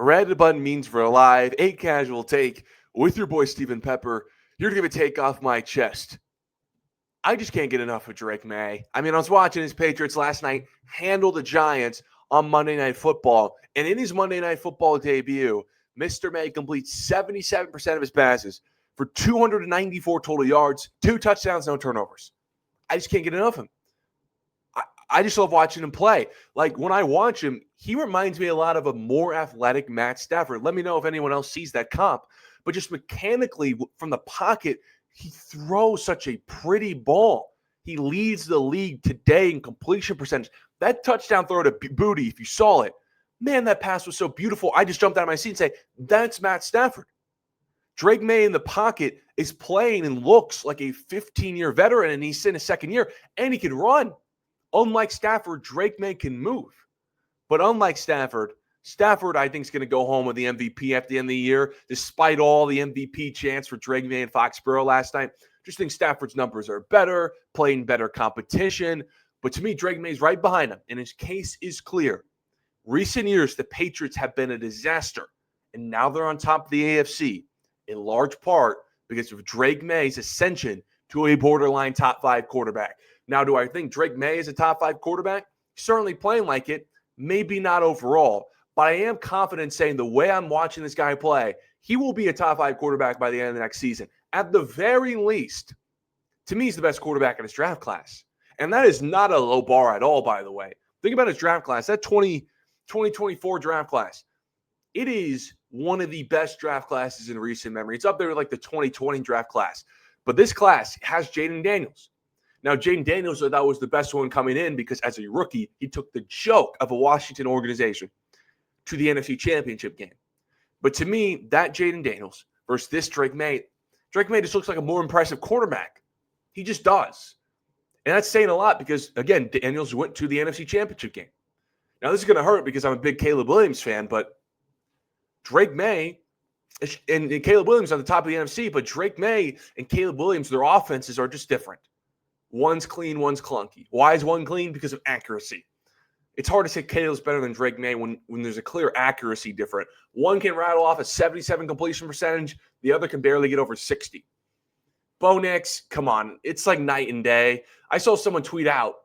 Red button means we're live. 8 casual take with your boy Stephen Pepper. You're going to take off my chest. I just can't get enough of Drake Maye. I mean, I was watching his Patriots last night handle the Giants on Monday Night Football. And in his Monday Night Football debut, Mr. Maye completes 77% of his passes for 294 total yards, 2 touchdowns, no turnovers. I just can't get enough of him. I just love watching him play. Like, when I watch him, he reminds me a lot of a more athletic Matt Stafford. Let me know if anyone else sees that comp. But just mechanically, from the pocket, he throws such a pretty ball. He leads the league today in completion percentage. That touchdown throw to Booty, if you saw it, man, that pass was so beautiful. I just jumped out of my seat and say, that's Matt Stafford. Drake Maye in the pocket is playing and looks like a 15-year veteran, and he's in his second year, and he can run. Unlike Stafford, Drake Maye can move. But unlike Stafford, I think, is going to go home with the MVP at the end of the year, despite all the MVP chants for Drake Maye and Foxborough last night. Just think Stafford's numbers are better, playing better competition. But to me, Drake Maye's right behind him, and his case is clear. Recent years, the Patriots have been a disaster, and now they're on top of the AFC, in large part because of Drake Maye's ascension to a borderline top 5 quarterback. Now, do I think Drake Maye is a top 5 quarterback? Certainly playing like it, maybe not overall. But I am confident saying the way I'm watching this guy play, he will be a top 5 quarterback by the end of the next season. At the very least, to me, he's the best quarterback in his draft class. And that is not a low bar at all, by the way. Think about his draft class, that 2024 draft class. It is one of the best draft classes in recent memory. It's up there with like the 2020 draft class. But this class has Jaden Daniels. Now, Jaden Daniels, I thought, was the best one coming in because as a rookie, he took the joke of a Washington organization to the NFC Championship game. But to me, that Jaden Daniels versus this Drake Maye just looks like a more impressive quarterback. He just does. And that's saying a lot because, again, Daniels went to the NFC Championship game. Now, this is going to hurt because I'm a big Caleb Williams fan, but Drake Maye and Caleb Williams on the top of the NFC, but Drake Maye and Caleb Williams, their offenses are just different. One's clean, one's clunky. Why is one clean? Because of accuracy. It's hard to say Caleb's better than Drake Maye when there's a clear accuracy difference. One can rattle off a 77 completion percentage. The other can barely get over 60. Bo Nix, come on. It's like night and day. I saw someone tweet out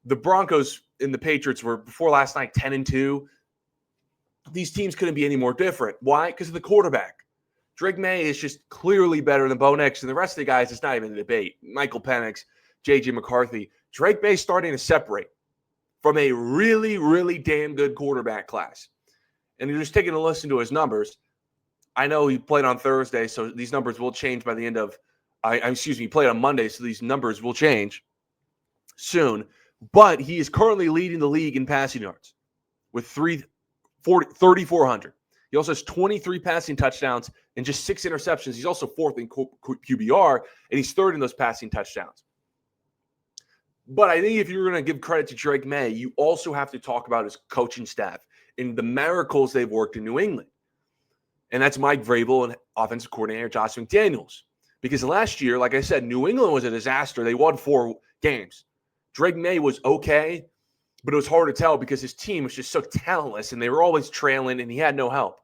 the Broncos and the Patriots were, before last night, 10-2. These teams couldn't be any more different. Why? Because of the quarterback. Drake Maye is just clearly better than Bo Nix, and the rest of the guys, it's not even a debate. Michael Penix, J.J. McCarthy. Drake Maye starting to separate from a really, really damn good quarterback class. And you're just taking a listen to his numbers. I know he played on Thursday, so these numbers will change by the end of he played on Monday, so these numbers will change soon. But he is currently leading the league in passing yards with 3,400. He also has 23 passing touchdowns and just 6 interceptions. He's also 4th in QBR, and he's 3rd in those passing touchdowns. But I think if you're going to give credit to Drake Maye, you also have to talk about his coaching staff and the miracles they've worked in New England. And that's Mike Vrabel and offensive coordinator Josh McDaniels. Because last year, like I said, New England was a disaster. They won 4 games. Drake Maye was okay, but it was hard to tell because his team was just so talentless and they were always trailing and he had no help.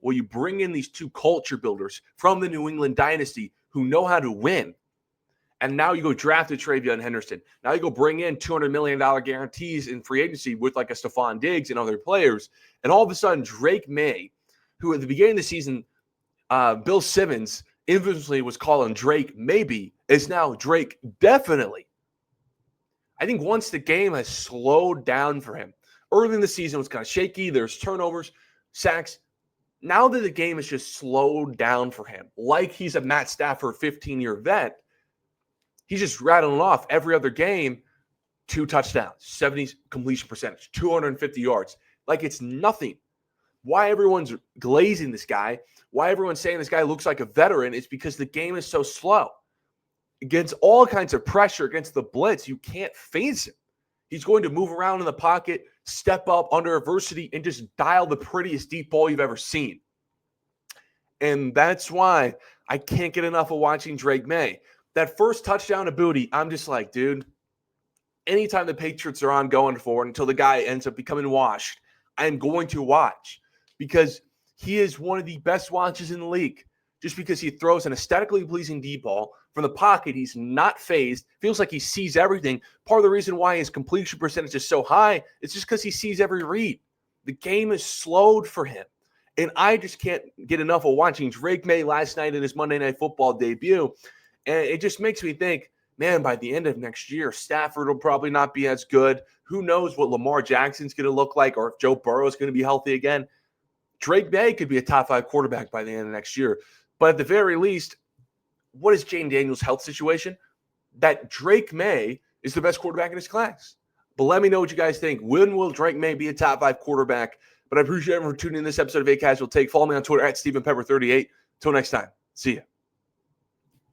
Well, you bring in these 2 culture builders from the New England dynasty who know how to win. And now you go draft a Travion Henderson. Now you go bring in $200 million guarantees in free agency with like a Stephon Diggs and other players. And all of a sudden, Drake Maye, who at the beginning of the season, Bill Simmons infamously was calling Drake maybe, is now Drake definitely. I think once the game has slowed down for him, early in the season it was kind of shaky. There's turnovers, sacks. Now that the game has just slowed down for him, like he's a Matt Stafford 15-year vet, he's just rattling off every other game, 2 touchdowns, 70 completion percentage, 250 yards. Like it's nothing. Why everyone's glazing this guy, why everyone's saying this guy looks like a veteran is because the game is so slow. Against all kinds of pressure, against the blitz, you can't phase him. He's going to move around in the pocket, step up under adversity, and just dial the prettiest deep ball you've ever seen. And that's why I can't get enough of watching Drake Maye. That first touchdown to Booty, I'm just like, dude, anytime the Patriots are on going forward until the guy ends up becoming washed, I'm going to watch because he is one of the best watches in the league just because he throws an aesthetically pleasing deep ball from the pocket. He's not phased. Feels like he sees everything. Part of the reason why his completion percentage is so high is just because he sees every read. The game is slowed for him. And I just can't get enough of watching Drake Maye last night in his Monday Night Football debut. And it just makes me think, man, by the end of next year, Stafford will probably not be as good. Who knows what Lamar Jackson's going to look like or if Joe Burrow is going to be healthy again. Drake Maye could be a top 5 quarterback by the end of next year. But at the very least, what is Jane Daniels' health situation? That Drake Maye is the best quarterback in his class. But let me know what you guys think. When will Drake Maye be a top 5 quarterback? But I appreciate everyone for tuning in this episode of A Casual Take. Follow me on Twitter at StephenPepper38. Till next time. See ya.